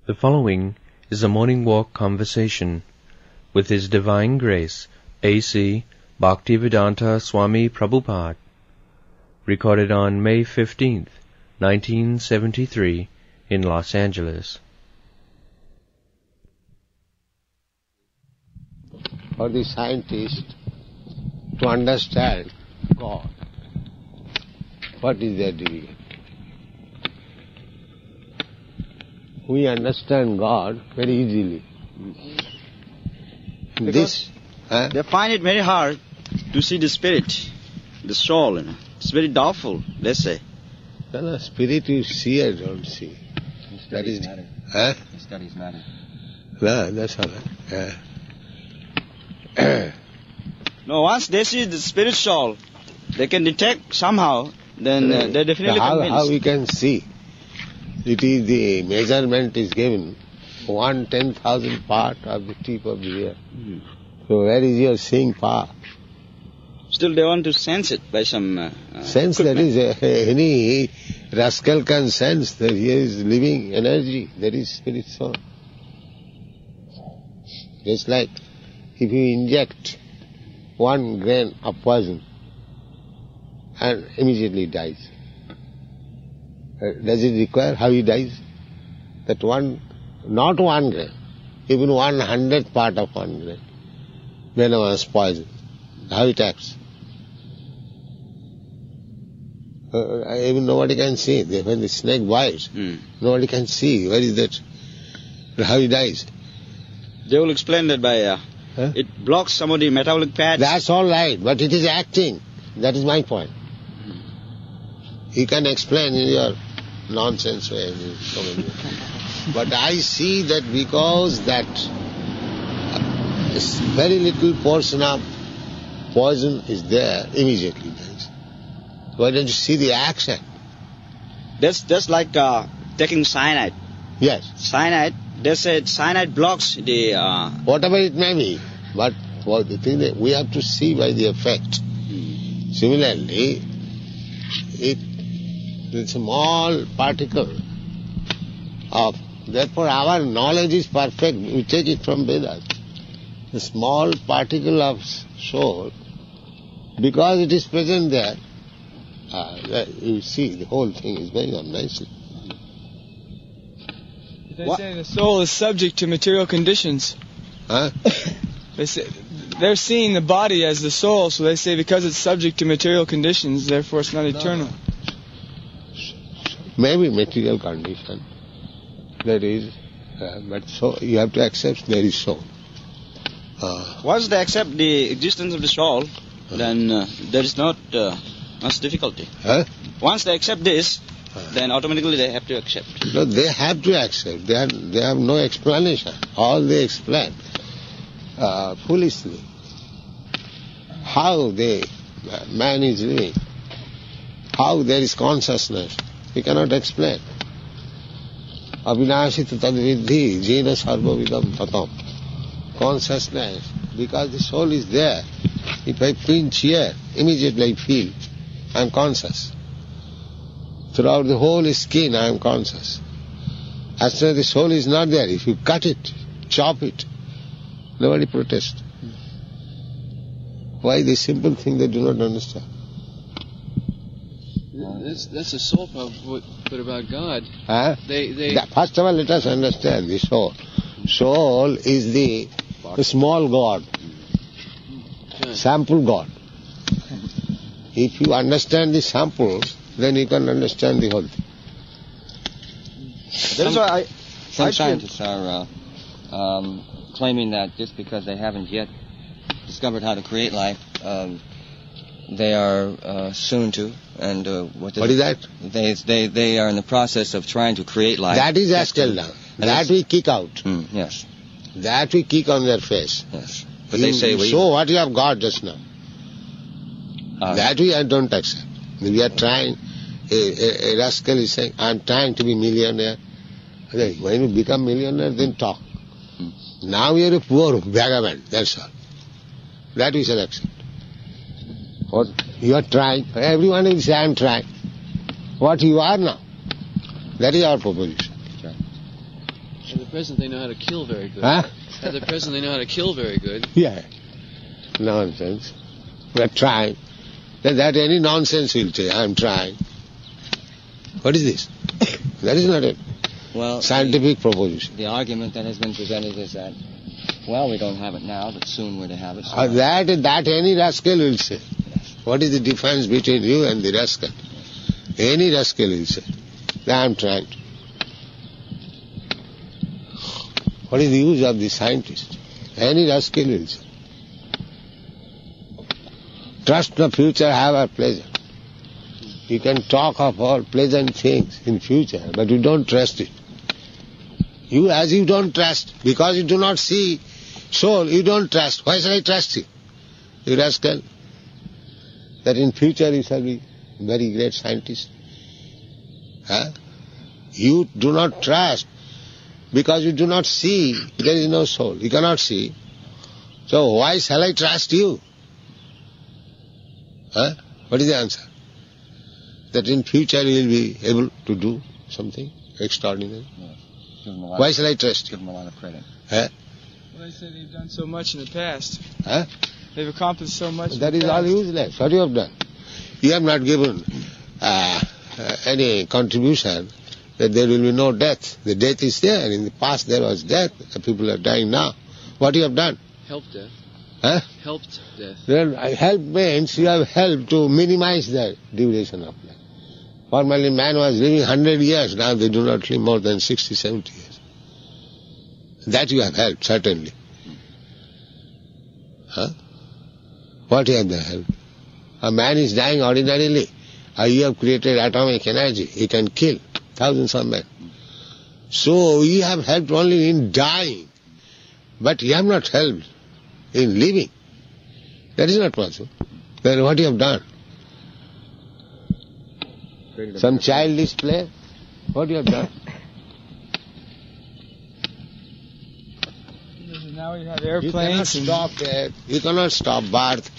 The following is a morning walk conversation with His Divine Grace, A.C. Bhaktivedanta Swami Prabhupada, recorded on May 15th, 1973, in Los Angeles. For the scientist to understand God, what is their difficulty? We understand God very easily. They find it very hard to see the spirit, the soul. It's very doubtful, let's say. No, spirit you see or don't see. That is matter. Huh? The studies matter. No, that's all right. No, once they see the spirit soul, they can detect somehow, then they're definitely convinced. How we can see? It is the measurement is given 1/10,000th part of the tip of the ear. So where is your seeing power? Still they want to sense it by some... sense, that is, any rascal can sense that here is living energy, there is spirit soul. Just like if you inject 1 grain of poison and immediately dies. Does it require how he dies? That not 1 grain, even 1/100th part of 1 grain, venomous poison, how it acts. Even nobody can see. When the snake bites, nobody can see. Where is that? How he dies. They will explain that by it blocks some of the metabolic paths. That's all right, but it is acting. That is my point. You can explain in your nonsense way. But I see that because that this very little portion of poison is there, immediately dies. Why don't you see the action? That's like taking cyanide. Yes. Cyanide, they said cyanide blocks the... Whatever it may be, but the thing that we have to see by the effect. Similarly, the small particle of, therefore our knowledge is perfect, we take it from Veda. The small particle of soul, because it is present there, you see the whole thing is going on nicely. They say the soul is subject to material conditions. Huh? They say they're seeing the body as the soul, so they say because it's subject to material conditions, therefore it's not eternal. Maybe material condition, that is, but so you have to accept there is soul. Once they accept the existence of the soul, then there is not much difficulty. Huh? Once they accept this, then automatically they have to accept. No, they have to accept. They have no explanation. All they explain foolishly. How man is living, how there is consciousness, he cannot explain. Avinashita tadvidhi jena sarvavidam tatam. Consciousness, because the soul is there. If I pinch here, immediately I feel I am conscious. Throughout the whole skin I am conscious. As soon as the soul is not there, if you cut it, chop it, nobody protests. Why? The simple thing they do not understand. That's a soul problem, but about God. Huh? First of all, let us understand the soul. Soul is the small God, sample God. If you understand the sample, then you can understand the whole thing. That is why some scientists are claiming that just because they haven't yet discovered how to create life, they are soon to. And what is that? They are in the process of trying to create life. That is still done. That we kick out. Yes. That we kick on their face. Yes. But they say show what you have got just now. That we don't accept. We are trying. A rascal is saying, I am trying to be millionaire. When you become millionaire, then talk. Now you are a poor vagabond, that's all. That we shall accept. What you are trying, everyone will say, I am trying. What you are now, that is our proposition. At the present, they know how to kill very good. Huh? At the present, they know how to kill very good. Yeah. Nonsense. We're trying. That any nonsense will say, I'm trying. What is this? That is not a scientific proposition. The argument that has been presented is that, well, we don't have it now, but soon we're to have it. That any rascal will say. Yes. What is the difference between you and the rascal? Any rascal will say, I'm trying to. What is the use of the scientist? Any rascal will say. Trust the future, have a pleasure. You can talk of all pleasant things in future, but you don't trust it. As you don't trust, because you do not see soul, you don't trust. Why shall I trust you? You rascal. That in future you shall be very great scientist. Huh? You do not trust because you do not see. There is no soul. You cannot see. So why shall I trust you? Huh? What is the answer? That in future you will be able to do something extraordinary. Yes. Why shall I trust you? Give them a lot of credit. Huh? Well, they say they've done so much in the past. Huh? They've accomplished so much. That is all useless. What you have done? You have not given any contribution that there will be no death. The death is there. In the past there was death. The people are dying now. What you have done? Helped death. Huh? Helped death. Then help means you have helped to minimize the duration of life. Formerly man was living 100 years. Now they do not live more than 60, 70 years. That you have helped, certainly. Huh? What you have done help? A man is dying ordinarily. You have created atomic energy. He can kill thousands of men. So you have helped only in dying. But you have not helped in living. That is not possible. Then what you have done? Some childish play? What you have done? Now we have You cannot airplanes. stop death. You cannot stop birth.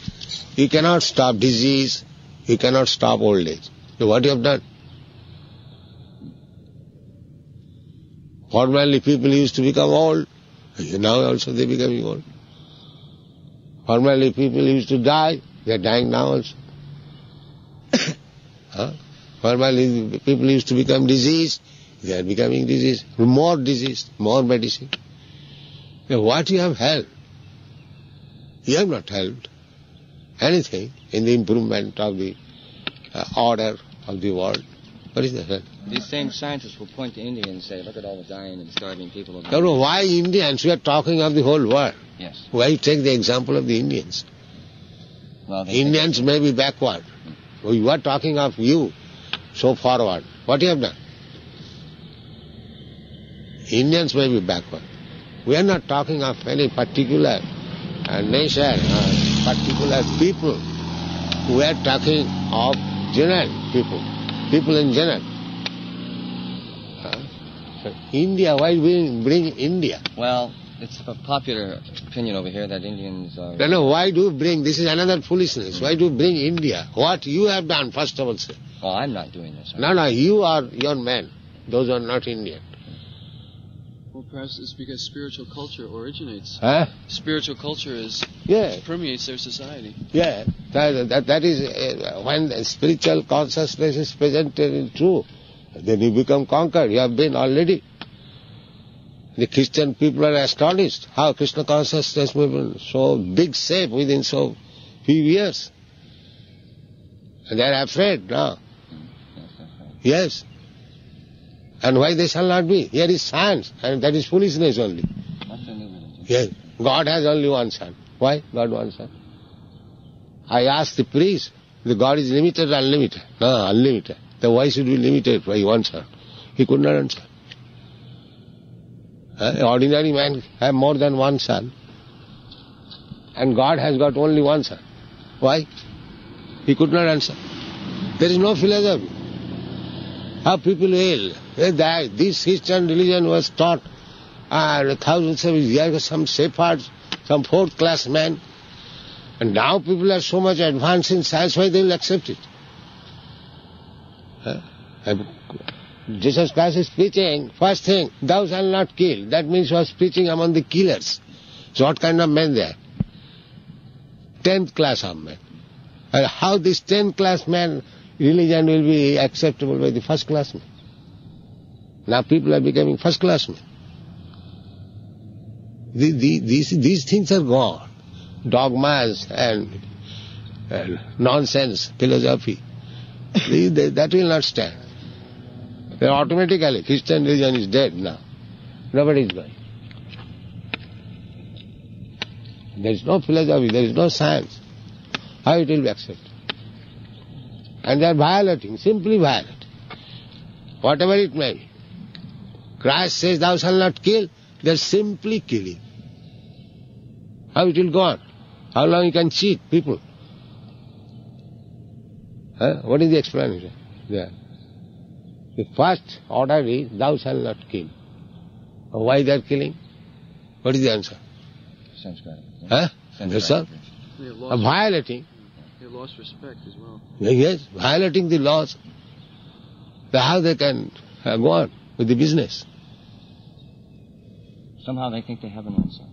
You cannot stop disease. You cannot stop old age. So what you have done? Formerly people used to become old. Now also they are becoming old. Formerly people used to die. They are dying now also. Huh? Formerly people used to become diseased. They are becoming diseased. More disease, more medicine. Now what you have helped? You have not helped anything in the improvement of the order of the world. What is that? These same scientists will point to India and say, look at all the dying and starving people. No, why Indians? We are talking of the whole world. Yes. Why take the example of the Indians? Well, Indians may be backward. You are talking of you, so forward. What you have done? Indians may be backward. We are not talking of any particular nation, particular people. We are talking of general people in general. India, why bring India? Well, it's a popular opinion over here that Indians are... No, why do you bring, this is another foolishness. Why do you bring India? What you have done, first of all, sir. Oh, I'm not doing this. No, you are your men. Those are not Indian. Well, perhaps it's because spiritual culture originates. Huh? Spiritual culture permeates their society. Yeah, that is when the spiritual consciousness is presented in truth, then you become conquered. You have been already. The Christian people are astonished how Krishna consciousness will be so big shape within so few years. And they are afraid now. Yes. And why they shall not be? Here is science, and that is foolishness only. Yes. God has only one son. Why God one son? I asked the priest, the God is limited or unlimited? No, unlimited. Then why should we limit it by one son? He could not answer. Ordinary man have more than one son, and God has got only one son. Why? He could not answer. There is no philosophy. How people will, they die. This Christian religion was taught thousands of years, some shepherds, some fourth-class men. And now people are so much advanced in science, why they will accept it? Jesus Christ is preaching, first thing, thou shalt not kill. That means he was preaching among the killers. So what kind of men they are? 10th class of men. And how this 10th class man religion will be acceptable by the first class men? Now people are becoming first class men. These things are gone. Dogmas and nonsense, philosophy. That will not stand. Then automatically Christian religion is dead now. Nobody is going. There is no philosophy, there is no science. How it will be accepted? And they are violating, simply violating. Whatever it may be. Christ says, thou shalt not kill, they are simply killing. How it will go on? How long you can cheat people? What is the explanation there? The first order is, thou shalt not kill. Why they are killing? What is the answer? Sense gratification. That's all. Violating. They lost respect as well. Yes, violating the laws. How they can go on with the business? Somehow they think they have an answer.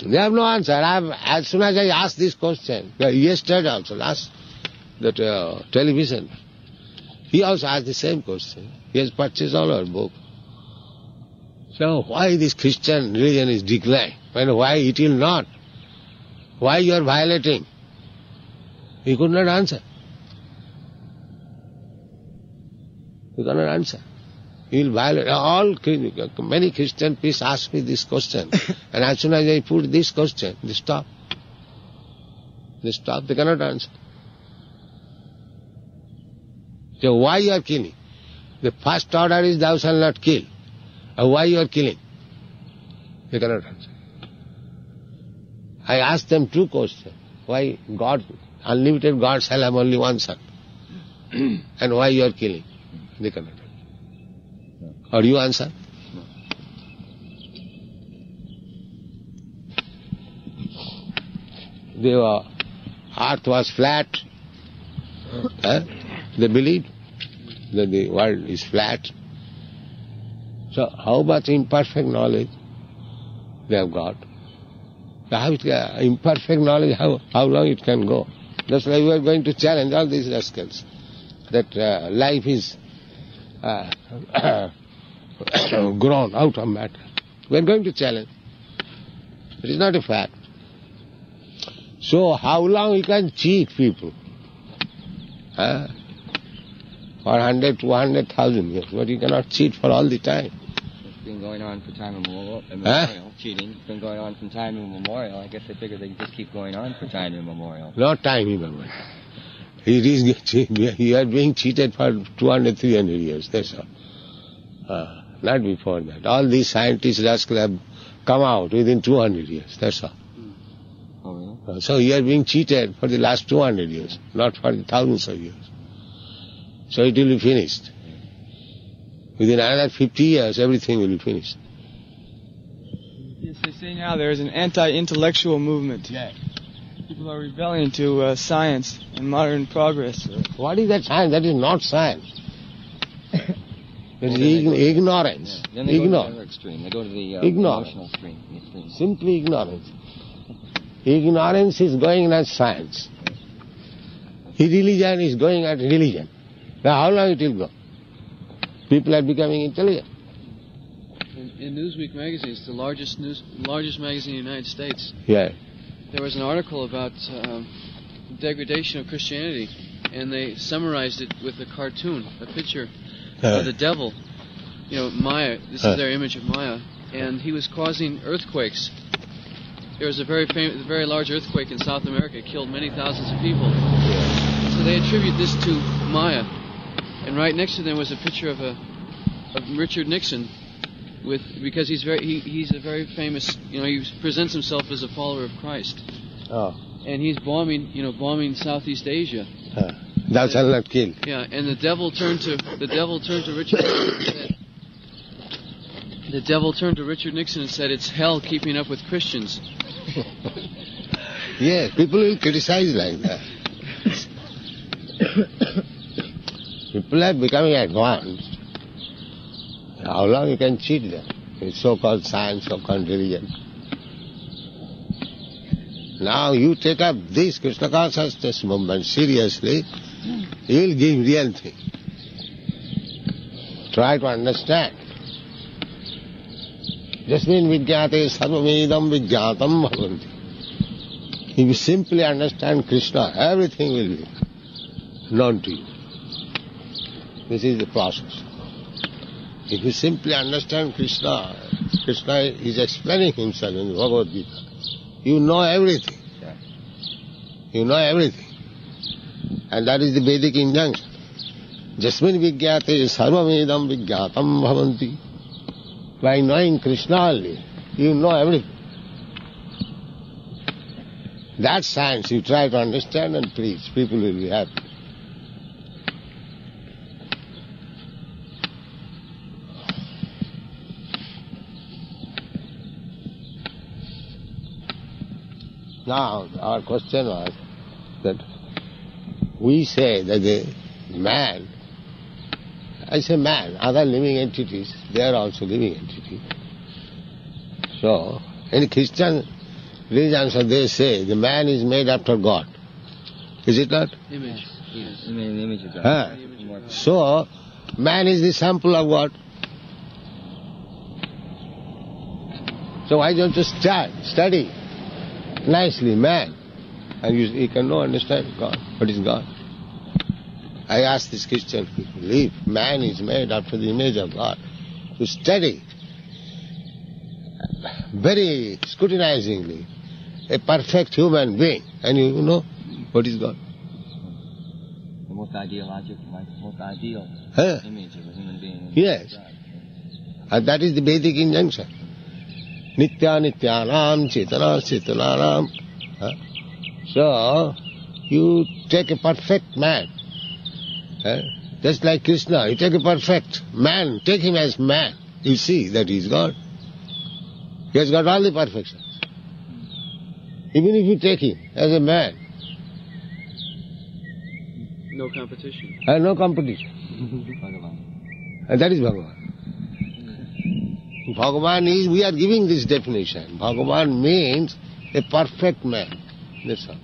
They have no answer. As soon as I asked this question, yesterday also, last that television, he also asked the same question. He has purchased all our book. So why this Christian religion is declining? And why it will not? Why you are violating? He could not answer. He cannot answer. He will violate. Many Christian priests ask me this question. And as soon as I put this question, they stop. They stop, they cannot answer. So why you are killing? The first order is thou shalt not kill. Why you are killing? They cannot answer. I asked them two questions. Why God, unlimited God shall have only one son? And why you are killing? They cannot answer. Or you answer? The earth was flat. They believed that the world is flat. So how much imperfect knowledge they have got? Imperfect knowledge, how long it can go? That's why we are going to challenge all these rascals. That life is grown out of matter. We are going to challenge. It is not a fact. So how long you can cheat people? For 100, 200,000 years. But you cannot cheat for all the time. It's been going on for time immemorial. Cheating. It's been going on from time immemorial. I guess they figure they can just keep going on for time immemorial. Not time immemorial. You are being cheated for 200, 300 years. That's all. Not before that. All these scientists, rascals have come out within 200 years. That's all. Oh, really? So you are being cheated for the last 200 years, not for the thousands of years. So it will be finished. Within another 50 years, everything will be finished. Yes, they say now there is an anti-intellectual movement. Yeah. People are rebelling to science and modern progress. What is that science? That is not science. It is ignorance. Yeah. Then they go to the other extreme. They go to the emotional extreme. Simply ignorance. Ignorance is going as science. Religion is going at religion. Now how long it will go? People are becoming intelligent. In Newsweek magazine, it's the largest magazine in the United States. Yeah. There was an article about degradation of Christianity, and they summarized it with a cartoon, a picture of the devil. You know, Maya. This is their image of Maya, and he was causing earthquakes. There was a very large earthquake in South America. It killed many thousands of people. So they attribute this to Maya. And right next to them was a picture of Richard Nixon, because he's a very famous. He presents himself as a follower of Christ. Oh. And he's bombing Southeast Asia. Thou shalt not kill. Yeah, and the devil turned to Richard Nixon and said, the devil turned to Richard Nixon and said, "It's hell keeping up with Christians." Yes, people will criticize like that. People are becoming advanced. How long you can cheat them? It's so-called science, so-called religion. Now you take up this Krishna consciousness movement seriously, you will give real thing. Try to understand. Jasmin vidyate sarvamedam vidyatam bhavanti. If you simply understand Krishna, everything will be known to you. This is the process. If you simply understand Krishna, Krishna is explaining himself in the Bhagavad Gita. You know everything. You know everything. And that is the Vedic injunction. Jasmin vidyate sarvamedam vidyatam bhavanti. By knowing Krishna only, you know everything. That science you try to understand and preach, people will be happy. Now, our question was that we say that the man, I say man, other living entities, they are also living entities. So, in Christian religions, they say the man is made after God. Is it not? Image. Yes. In the image of God. So, man is the sample of God. So why don't you study nicely man, and you can know, understand God. What is God? I ask these Christian people, if man is made after the image of God, to study very scrutinizingly a perfect human being, and you know what is God. The most ideological, most ideal image of a human being. Yes. And that is the Vedic injunction. Nitya nityanam chetana chetananam. So, you take a perfect man. Just like Krishna, you take a perfect man, take him as man. You see that he is God. He has got all the perfections. Even if you take him as a man. No competition. No competition. And that is Bhagavan. Bhagavan is, we are giving this definition. Bhagavan means a perfect man. That's all.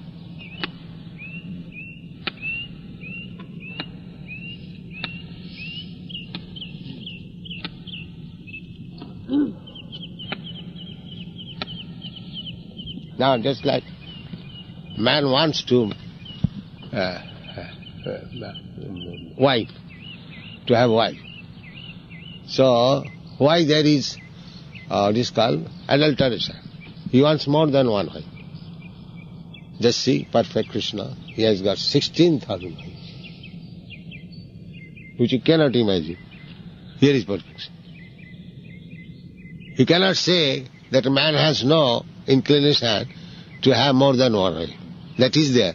Now, just like man wants to wife, to have wife. So, why there is this called adulteration? He wants more than one wife. Just see, perfect Krishna, he has got 16,000 wives, which you cannot imagine. Here is perfection. You cannot say that a man has no inclination to have more than one wife. That is there.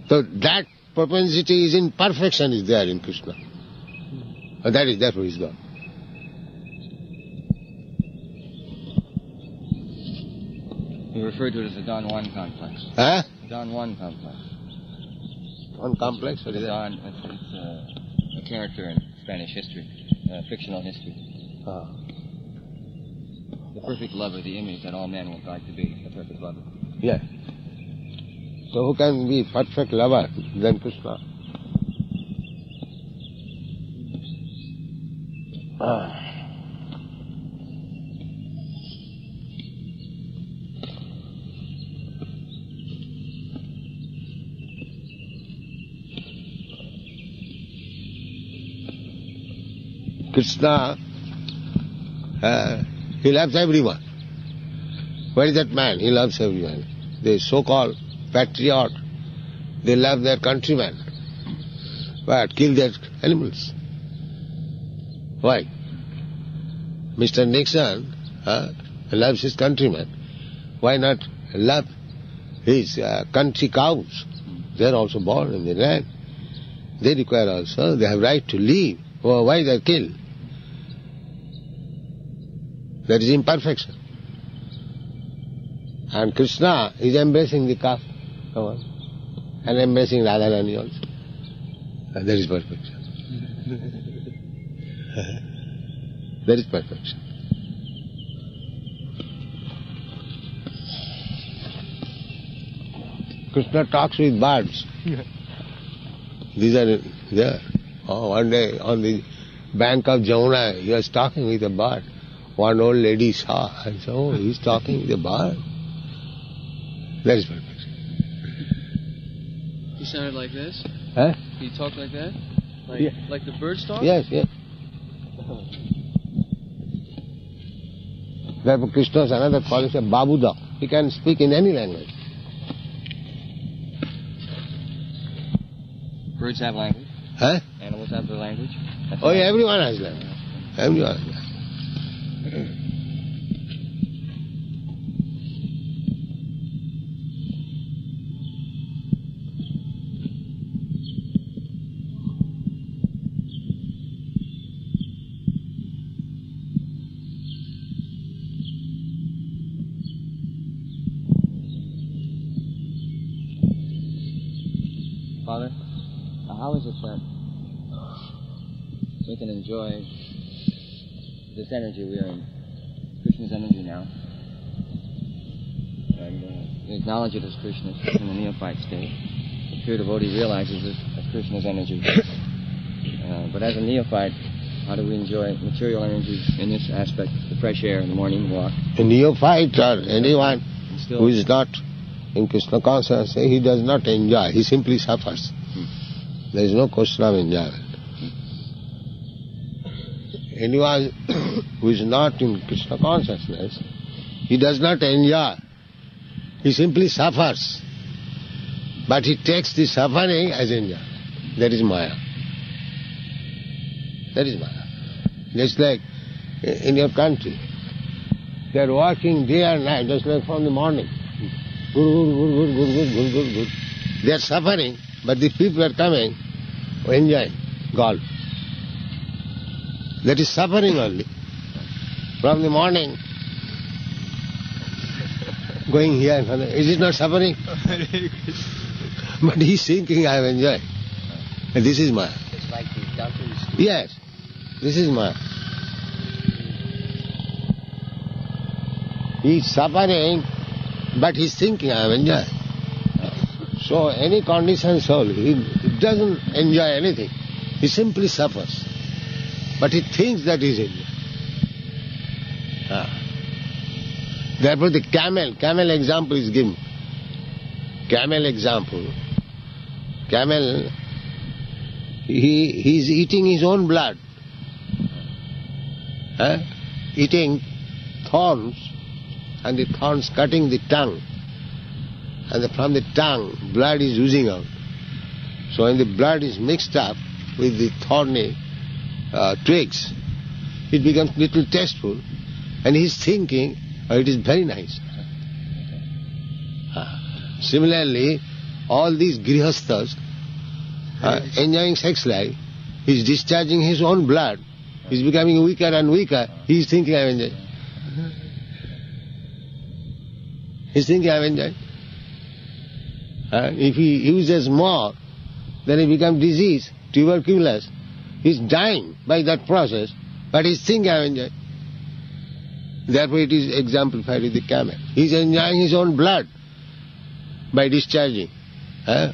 So that propensity is in perfection is there in Krishna. And that is, therefore, is God. You refer to it as the Don Juan complex. Don Juan complex. One complex? What is that? It's a character in Spanish history, fictional history. The perfect lover, the image that all men would like to be, the perfect lover. Yes. So who can be perfect lover than Krishna? Krishna, he loves everyone. Where is that man? He loves everyone. The so-called patriot, they love their countrymen, but kill their animals. Why? Mr. Nixon loves his countrymen. Why not love his country cows? They are also born in the land. They require also, they have right to live. Oh, why they are killed? That is imperfection. And Krishna is embracing the calf, and embracing Radharani also. And that is perfection. That is perfection. Krishna talks with birds. These are there. Oh, one day on the bank of Jamuna, he was talking with a bird. One old lady saw and said, oh, he's talking with a bird. That is perfection. He sounded like this? Huh? He talked like that? Like, Yeah. like the birds talk? Yes, yes. Therefore Krishna's another quality of Babuda. He can speak in any language. Birds have language. Huh? Animals have their language. That's Oh, yeah, language. everyone has language. Everyone has language. Father, how is it that we can enjoy this energy we are in, Krishna's energy now, and we acknowledge it as Krishna's in the neophyte state. The pure devotee realizes it as Krishna's energy. But as a neophyte, how do we enjoy material energy in this aspect, the fresh air in the morning walk? A neophyte or anyone And still, who is not in Krishna consciousness, he does not enjoy, he simply suffers. There is no question of enjoyment. Anyone who is not in Krishna consciousness, he does not enjoy, he simply suffers. But he takes the suffering as enjoyment. That is Maya. That is Maya. Just like in your country, they are working day and night, just like from the morning. Good. They are suffering, but the people are coming, enjoying golf. That is suffering only. From the morning, going here and there. Is it not suffering? But he is thinking, I have enjoyed. And this is Maya. it's like the donkeys. Yes, this is Maya. He is suffering, but he is thinking, I have enjoyed. So any conditioned soul, he doesn't enjoy anything. He simply suffers. But he thinks that he is enjoying. Therefore the camel example is given. Camel example. Camel, he is eating his own blood. Eating thorns, and the thorns cutting the tongue. And from the tongue, blood is oozing out. So when the blood is mixed up with the thorny twigs, it becomes little tasteful, and he is thinking, oh, it is very nice. Similarly, all these grihasthas enjoying sex life, he is discharging his own blood, he is becoming weaker and weaker, he is thinking, I have enjoyed. He is thinking, I have enjoyed. If he uses more, then he becomes diseased, tuberculosis. He is dying by that process, but he is thinking, I have enjoyed. Therefore it is exemplified with the camel. He is enjoying his own blood by discharging.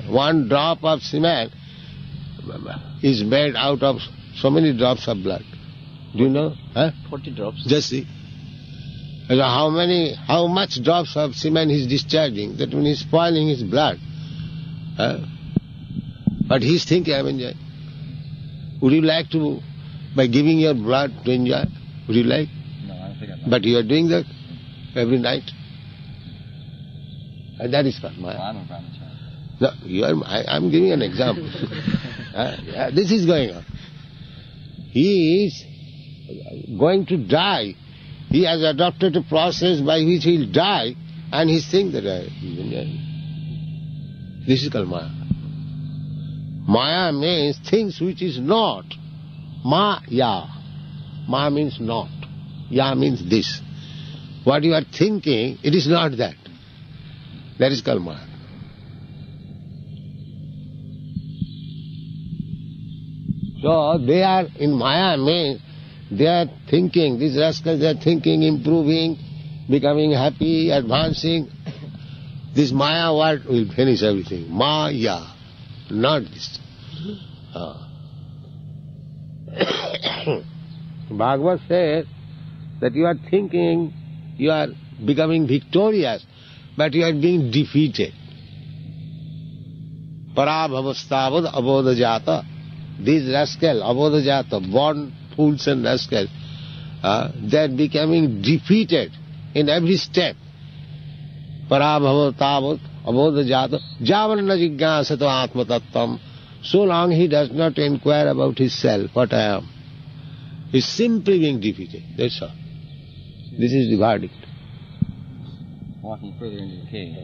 One drop of semen is made out of so many drops of blood. Do you know? 40 drops. Just see. So how much drops of semen he is discharging, that when he is spoiling his blood. But he is thinking, I am enjoying. Would you like to, by giving your blood to enjoy? Would you like? No, I don't think I'm But you are doing that every night. And that is called Maya. Well, I'm a brahmachari. No, you are, I am giving an example. This is going on. He is going to die. He has adopted a process by which he will die, and he thinks that this is called Maya. Maya means things which is not. Maya. Ma means not. Ya means this. What you are thinking, it is not that. That is called Maya. So they are in Maya means They are thinking, these rascals are thinking, improving, becoming happy, advancing. This Maya word will finish everything. Maya, not this. Bhagavad says that you are thinking, you are becoming victorious, but you are being defeated. Parabhavastavad abodhajata. These rascals, abodhajata, born fools and rascals, they are becoming defeated in every step. Parabhavastavad abodhajata. Javanna jignasato atmatattam. So long he does not inquire about his self, what I am. He is simply being defeated. That's all. This is the verdict. Walking further into the cave.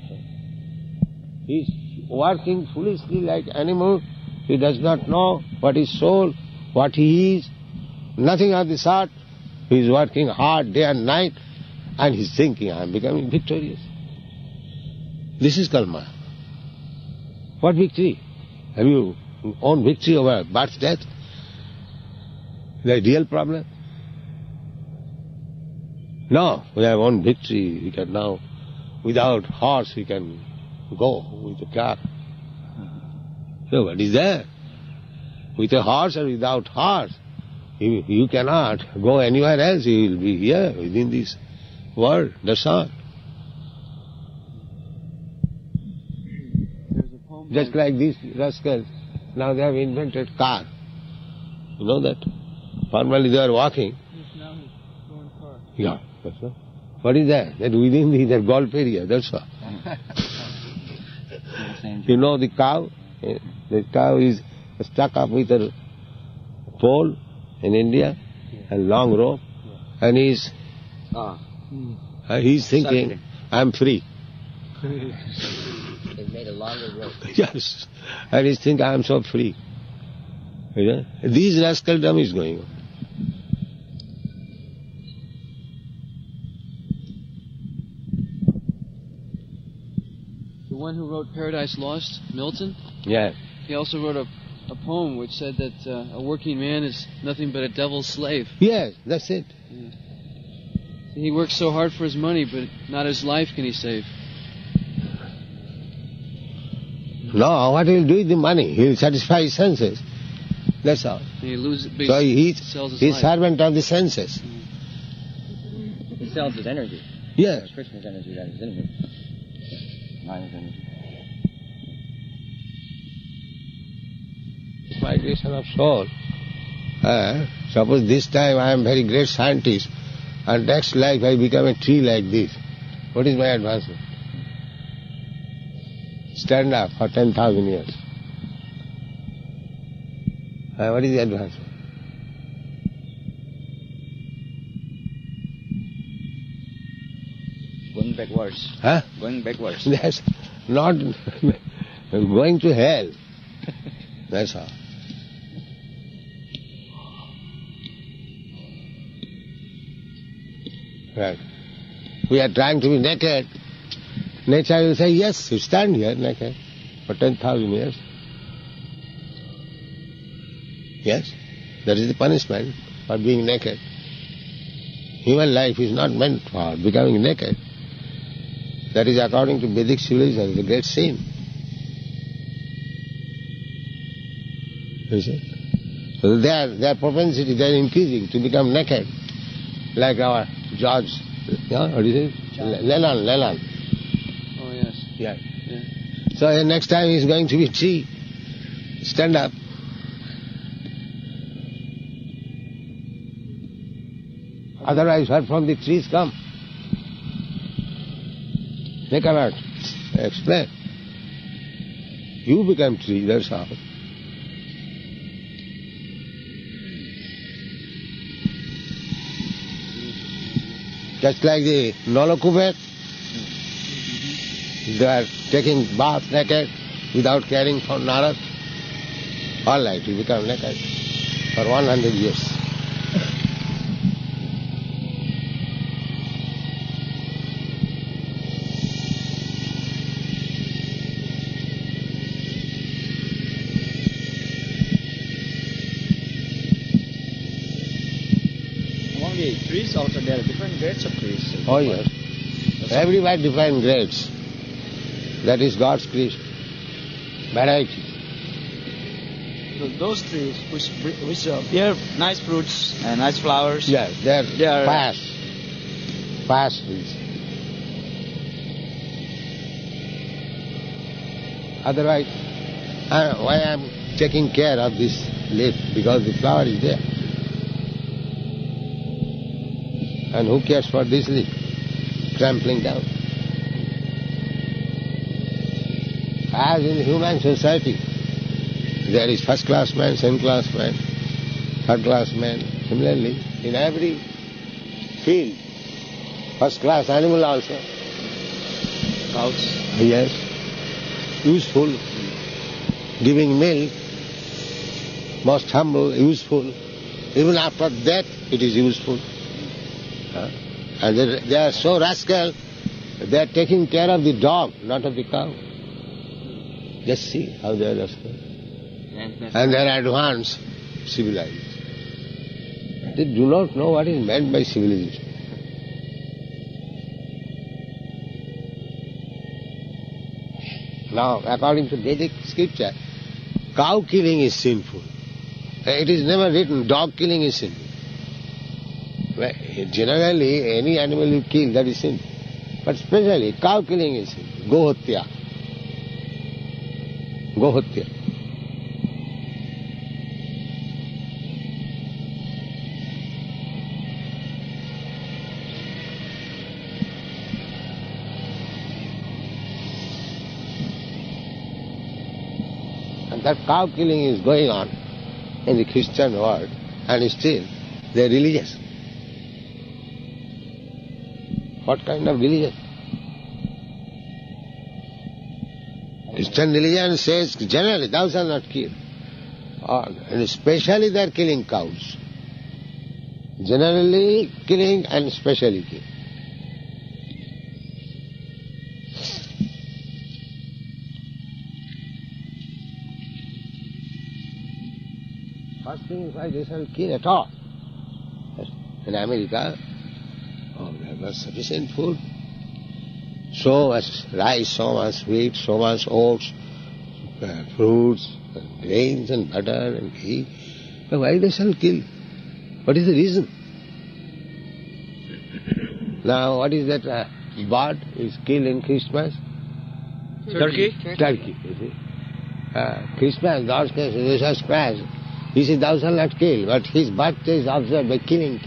He is working foolishly like animal. He does not know what is soul, what he is. Nothing of the sort. He is working hard day and night, and he is thinking, I am becoming victorious. This is karma. What victory? Have you won victory over birth, death? The real problem? No, we have won victory. We can now, without horse, we can go with a car. So what is there? With a horse or without horse, you cannot go anywhere else. You will be here within this world. That's all. Just like these rascals, now they have invented car. You know that? Formerly they are walking. Yes, now he's going far. Yeah, that's all. What is that? That within their golf area, that's all. You know the cow? The cow is stuck up with a pole in India, a long rope, and he's thinking, I'm free. They've made a longer rope. Yes, and he's thinking, I'm so free. You know? These rascaldom is going on. The one who wrote Paradise Lost, Milton, Yeah. he also wrote a poem which said that a working man is nothing but a devil's slave. Yes, that's it. He works so hard for his money, but not his life can he save. No, what he will do with the money? He will satisfy his senses. That's all. And he loses, So sells his he's life. servant of the senses. He sells his energy. Yes. Krishna's energy, that is in him. Maya's energy. Migration of soul. Suppose this time I am very great scientist, and next life I become a tree like this. What is my advancement? Stand up for 10,000 years. What is the advancement? Going backwards. Huh? Going backwards. That's not going to hell. That's all. Right. We are trying to be naked. Nature will say, yes, you stand here naked for 10,000 years. Yes, that is the punishment for being naked. Human life is not meant for becoming naked. That is, according to Vedic civilization, the great sin. You see? So their propensity, they are increasing to become naked, like our George, what is it? Leland. Oh, yes. Yeah. Yeah. So next time he's going to be tree. Stand up. Otherwise, where from the trees come? They cannot explain. You become tree, that's how. Just like the Nolokubet, they are taking bath naked without caring for Narad. All right, you become naked for 100 years. only trees, also there are different grades of trees. Oh yes. Everywhere different grades. That is God's creation. Variety. So those trees which bear nice fruits and nice flowers. Yes, they are fast. Fast trees. Otherwise, why I am taking care of this leaf? Because the flower is there. And who cares for this leaf? Trampling down. As in human society, there is first class man, second class man, third class man. Similarly, in every field, first class animal also. Cows. Yes. Useful, giving milk, most humble, useful. Even after death, it is useful. And they are so rascal, they are taking care of the dog, not of the cow. Just see how they are rascal. And they are advanced, civilized. They do not know what is meant by civilization. Now, according to Vedic scripture, cow killing is sinful. It is never written dog killing is sinful. Generally, any animal you kill, that is sinful. But especially, cow killing is sinful. Gohatya. Gohatya. And that cow killing is going on in the Christian world, and still they are religious. What kind of religion? Christian religion says generally thou shalt not kill. And especially they are killing cows. Generally killing and specially killing. First thing is why they shall kill at all. In America, there was sufficient food. So much rice, so much wheat, so much oats, fruits, and grains and butter and ghee. But why they shall kill? What is the reason? Now, what is that bird is killed in Christmas? Turkey? Turkey, you see. Christmas, God says, Jesus Christ, he says, thou shalt not kill. But his birthday is observed by killing.